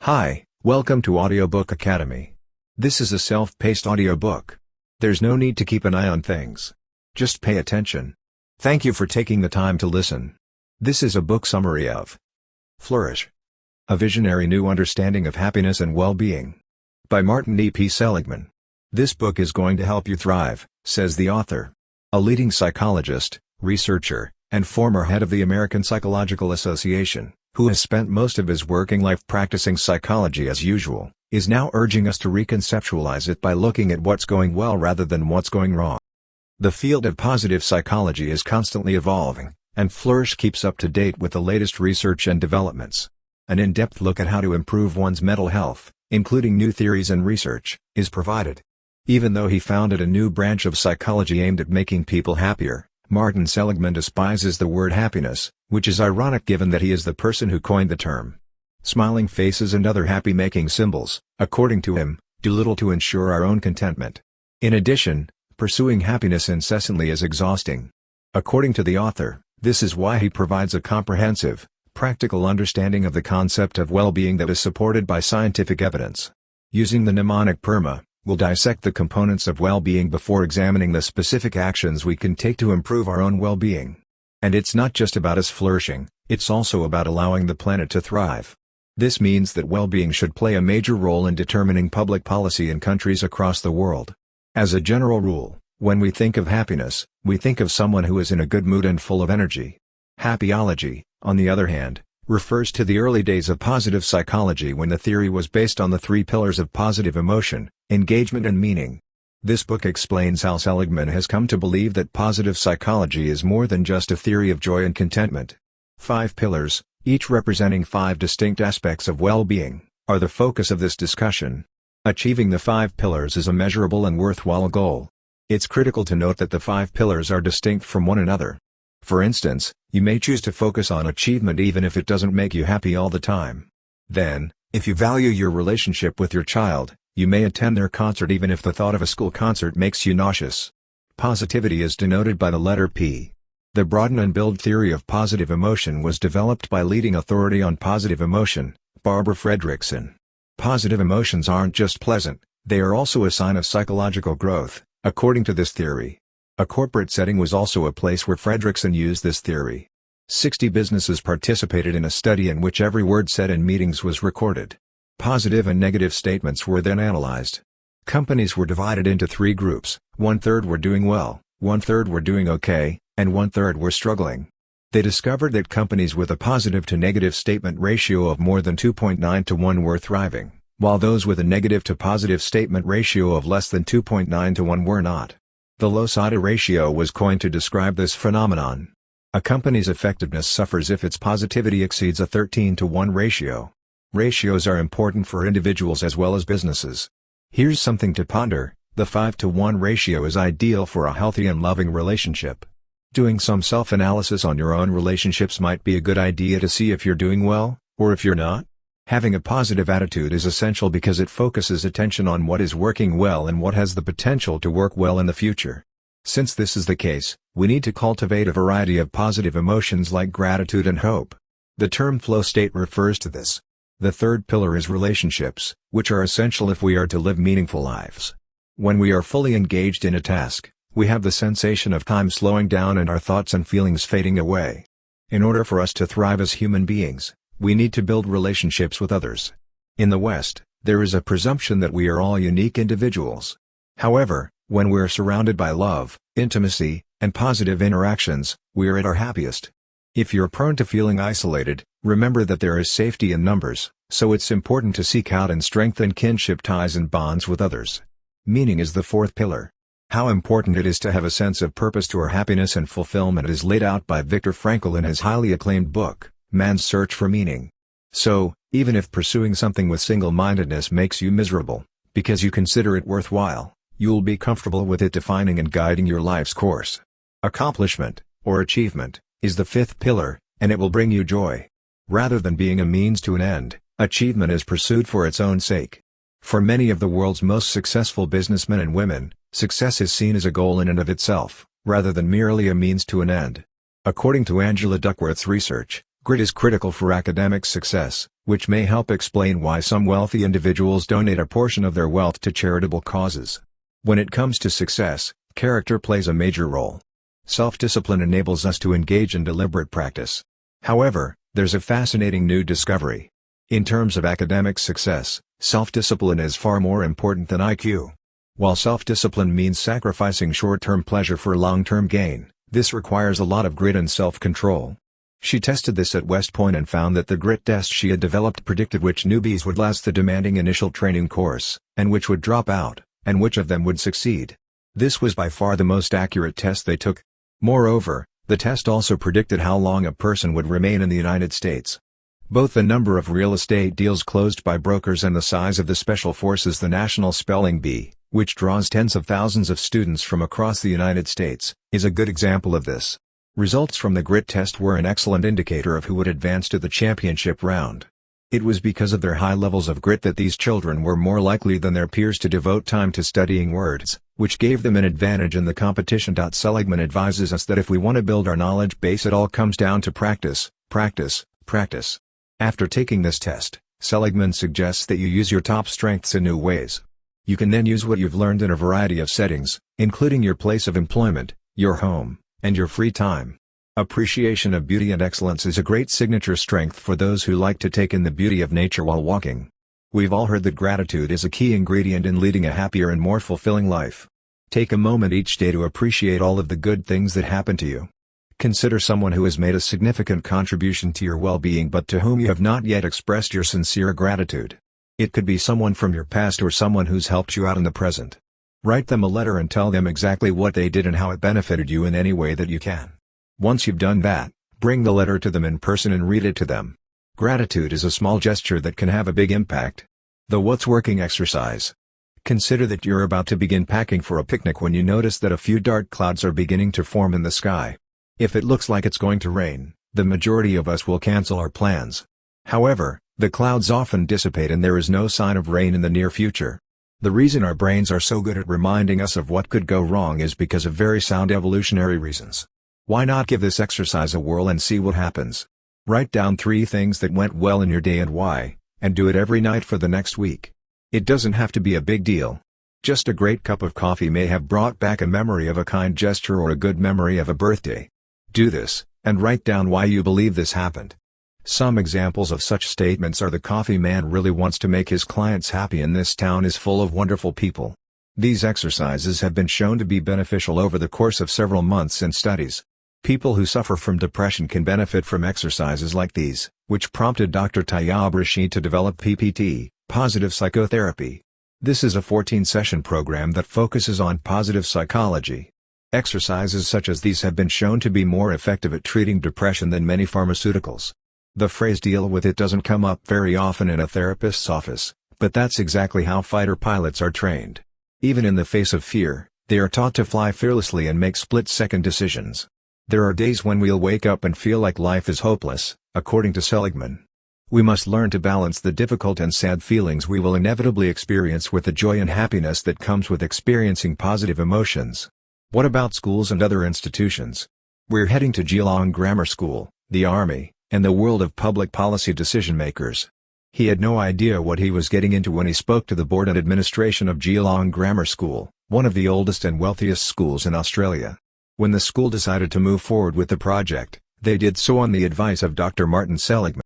Hi, welcome to Audiobook Academy. This is a self-paced audiobook. There's no need to keep an eye on things. Just pay attention. Thank you for taking the time to listen. This is a book summary of Flourish, A Visionary New Understanding of Happiness and Well-Being by Martin E. P. Seligman. This book is going to help you thrive, says the author. A leading psychologist, researcher, and former head of the American Psychological Association, who has spent most of his working life practicing psychology as usual, is now urging us to reconceptualize it by looking at what's going well rather than what's going wrong. The field of positive psychology is constantly evolving, and Flourish keeps up to date with the latest research and developments. An in-depth look at how to improve one's mental health, including new theories and research, is provided. Even though he founded a new branch of psychology aimed at making people happier, Martin Seligman despises the word happiness, which is ironic given that he is the person who coined the term. Smiling faces and other happy-making symbols, according to him, do little to ensure our own contentment. In addition, pursuing happiness incessantly is exhausting. According to the author, this is why he provides a comprehensive, practical understanding of the concept of well-being that is supported by scientific evidence. Using the mnemonic Perma, we'll dissect the components of well-being before examining the specific actions we can take to improve our own well-being. And it's not just about us flourishing, it's also about allowing the planet to thrive. This means that well-being should play a major role in determining public policy in countries across the world. As a general rule, when we think of happiness, we think of someone who is in a good mood and full of energy. Happyology, on the other hand, refers to the early days of positive psychology when the theory was based on the three pillars of positive emotion, engagement and meaning. This book explains how Seligman has come to believe that positive psychology is more than just a theory of joy and contentment. 5 pillars, each representing 5 distinct aspects of well-being, are the focus of this discussion. Achieving the 5 pillars is a measurable and worthwhile goal. It's critical to note that the 5 pillars are distinct from one another. For instance, you may choose to focus on achievement even if it doesn't make you happy all the time. Then, if you value your relationship with your child, you may attend their concert even if the thought of a school concert makes you nauseous. Positivity is denoted by the letter P. The broaden and build theory of positive emotion was developed by leading authority on positive emotion, Barbara Fredrickson. Positive emotions aren't just pleasant, they are also a sign of psychological growth, according to this theory. A corporate setting was also a place where Fredrickson used this theory. 60 businesses participated in a study in which every word said in meetings was recorded. Positive and negative statements were then analyzed. Companies were divided into 3 groups, 1/3 were doing well, 1/3 were doing okay, and 1/3 were struggling. They discovered that companies with a positive to negative statement ratio of more than 2.9 to 1 were thriving, while those with a negative to positive statement ratio of less than 2.9 to 1 were not. The low-SATA ratio was coined to describe this phenomenon. A company's effectiveness suffers if its positivity exceeds a 13 to 1 ratio. Ratios are important for individuals as well as businesses. Here's something to ponder: the 5 to 1 ratio is ideal for a healthy and loving relationship. Doing some self-analysis on your own relationships might be a good idea to see if you're doing well, or if you're not. Having a positive attitude is essential because it focuses attention on what is working well and what has the potential to work well in the future. Since this is the case, we need to cultivate a variety of positive emotions like gratitude and hope. The term flow state refers to this. The 3rd pillar is relationships, which are essential if we are to live meaningful lives. When we are fully engaged in a task, we have the sensation of time slowing down and our thoughts and feelings fading away. In order for us to thrive as human beings, we need to build relationships with others. In the West, there is a presumption that we are all unique individuals. However, when we're surrounded by love, intimacy, and positive interactions, we're at our happiest. If you're prone to feeling isolated, remember that there is safety in numbers, so it's important to seek out and strengthen kinship ties and bonds with others. Meaning is the 4th pillar. How important it is to have a sense of purpose to our happiness and fulfillment is laid out by Viktor Frankl in his highly acclaimed book, Man's Search for Meaning. So, even if pursuing something with single-mindedness makes you miserable, because you consider it worthwhile, you'll be comfortable with it defining and guiding your life's course. Accomplishment, or achievement, is the 5th pillar, and it will bring you joy. Rather than being a means to an end, achievement is pursued for its own sake. For many of the world's most successful businessmen and women, success is seen as a goal in and of itself, rather than merely a means to an end. According to Angela Duckworth's research, grit is critical for academic success, which may help explain why some wealthy individuals donate a portion of their wealth to charitable causes. When it comes to success, character plays a major role. Self-discipline enables us to engage in deliberate practice. However, there's a fascinating new discovery. In terms of academic success, self-discipline is far more important than IQ. While self-discipline means sacrificing short-term pleasure for long-term gain, this requires a lot of grit and self-control. She tested this at West Point and found that the grit test she had developed predicted which newbies would last the demanding initial training course, and which would drop out, and which of them would succeed. This was by far the most accurate test they took. Moreover, the test also predicted how long a person would remain in the United States. Both the number of real estate deals closed by brokers and the size of the Special Forces, the National Spelling Bee, which draws tens of thousands of students from across the United States, is a good example of this. Results from the grit test were an excellent indicator of who would advance to the championship round. It was because of their high levels of grit that these children were more likely than their peers to devote time to studying words, which gave them an advantage in the competition. Seligman advises us that if we want to build our knowledge base, it all comes down to practice, practice, practice. After taking this test, Seligman suggests that you use your top strengths in new ways. You can then use what you've learned in a variety of settings, including your place of employment, your home, and your free time. Appreciation of beauty and excellence is a great signature strength for those who like to take in the beauty of nature while walking. We've all heard that gratitude is a key ingredient in leading a happier and more fulfilling life. Take a moment each day to appreciate all of the good things that happen to you. Consider someone who has made a significant contribution to your well-being but to whom you have not yet expressed your sincere gratitude. It could be someone from your past or someone who's helped you out in the present. Write them a letter and tell them exactly what they did and how it benefited you in any way that you can. Once you've done that, bring the letter to them in person and read it to them. Gratitude is a small gesture that can have a big impact. The What's Working exercise. Consider that you're about to begin packing for a picnic when you notice that a few dark clouds are beginning to form in the sky. If it looks like it's going to rain, the majority of us will cancel our plans. However, the clouds often dissipate and there is no sign of rain in the near future. The reason our brains are so good at reminding us of what could go wrong is because of very sound evolutionary reasons. Why not give this exercise a whirl and see what happens? Write down 3 things that went well in your day and why, and do it every night for the next week. It doesn't have to be a big deal. Just a great cup of coffee may have brought back a memory of a kind gesture or a good memory of a birthday. Do this, and write down why you believe this happened. Some examples of such statements are: the coffee man really wants to make his clients happy and this town is full of wonderful people. These exercises have been shown to be beneficial over the course of several months in studies. People who suffer from depression can benefit from exercises like these, which prompted Dr. Tayyab Rashid to develop PPT, positive psychotherapy. This is a 14-session program that focuses on positive psychology. Exercises such as these have been shown to be more effective at treating depression than many pharmaceuticals. The phrase "deal with it" doesn't come up very often in a therapist's office, but that's exactly how fighter pilots are trained. Even in the face of fear, they are taught to fly fearlessly and make split-second decisions. There are days when we'll wake up and feel like life is hopeless, according to Seligman. We must learn to balance the difficult and sad feelings we will inevitably experience with the joy and happiness that comes with experiencing positive emotions. What about schools and other institutions? We're heading to Geelong Grammar School, the Army, and the world of public policy decision-makers. He had no idea what he was getting into when he spoke to the board and administration of Geelong Grammar School, one of the oldest and wealthiest schools in Australia. When the school decided to move forward with the project, they did so on the advice of Dr. Martin Seligman.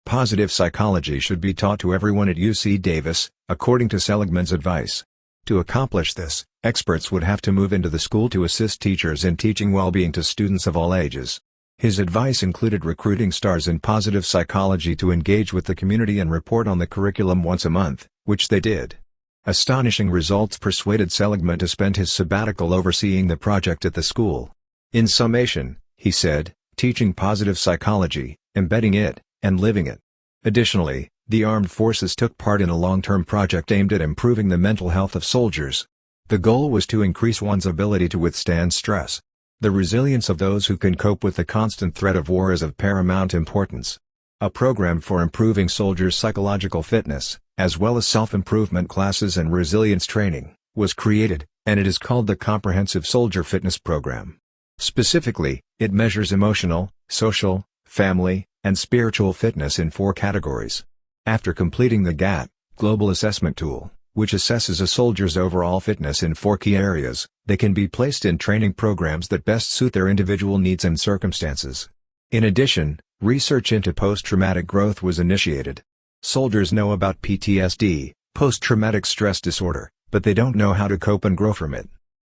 Positive psychology should be taught to everyone at UC Davis, according to Seligman's advice. To accomplish this, experts would have to move into the school to assist teachers in teaching well-being to students of all ages. His advice included recruiting stars in positive psychology to engage with the community and report on the curriculum once a month, which they did. Astonishing results persuaded Seligman to spend his sabbatical overseeing the project at the school. In summation, he said, teaching positive psychology, embedding it, and living it. Additionally, the armed forces took part in a long-term project aimed at improving the mental health of soldiers. The goal was to increase one's ability to withstand stress. The resilience of those who can cope with the constant threat of war is of paramount importance. A program for improving soldiers' psychological fitness, as well as self-improvement classes and resilience training, was created, and it is called the Comprehensive Soldier Fitness Program. Specifically, it measures emotional, social, family, and spiritual fitness in 4 categories. After completing the GAT, Global Assessment Tool, which assesses a soldier's overall fitness in 4 key areas, they can be placed in training programs that best suit their individual needs and circumstances. In addition, research into post-traumatic growth was initiated. Soldiers know about PTSD, post-traumatic stress disorder, but they don't know how to cope and grow from it.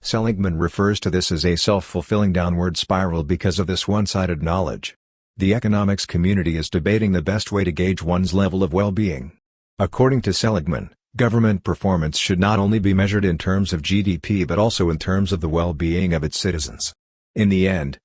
Seligman refers to this as a self-fulfilling downward spiral because of this one-sided knowledge. The economics community is debating the best way to gauge one's level of well-being. According to Seligman, government performance should not only be measured in terms of GDP but also in terms of the well-being of its citizens. In the end,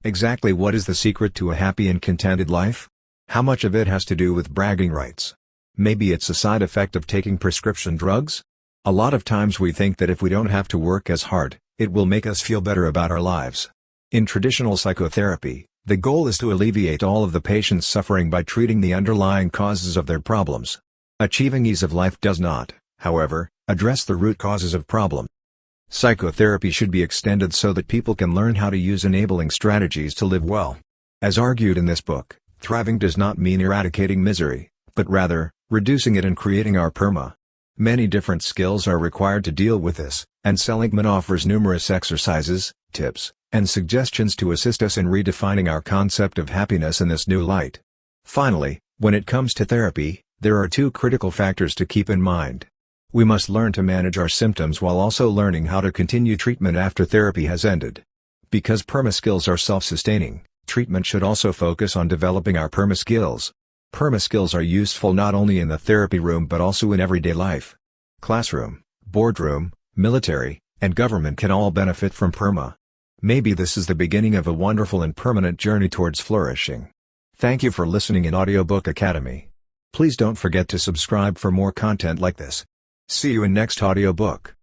exactly what is the secret to a happy and contented life? How much of it has to do with bragging rights? Maybe it's a side effect of taking prescription drugs? A lot of times we think that if we don't have to work as hard, it will make us feel better about our lives. In traditional psychotherapy, the goal is to alleviate all of the patient's suffering by treating the underlying causes of their problems. Achieving ease of life does not, however, address the root causes of problem. Psychotherapy should be extended so that people can learn how to use enabling strategies to live well. As argued in this book, thriving does not mean eradicating misery, but rather, reducing it and creating our Perma. Many different skills are required to deal with this, and Seligman offers numerous exercises, tips, and suggestions to assist us in redefining our concept of happiness in this new light. Finally, when it comes to therapy, there are 2 critical factors to keep in mind. We must learn to manage our symptoms while also learning how to continue treatment after therapy has ended. Because Perma skills are self-sustaining, treatment should also focus on developing our Perma skills. Perma skills are useful not only in the therapy room but also in everyday life. Classroom, boardroom, military, and government can all benefit from Perma. Maybe this is the beginning of a wonderful and permanent journey towards flourishing. Thank you for listening in Audiobook Academy. Please don't forget to subscribe for more content like this. See you in next audiobook.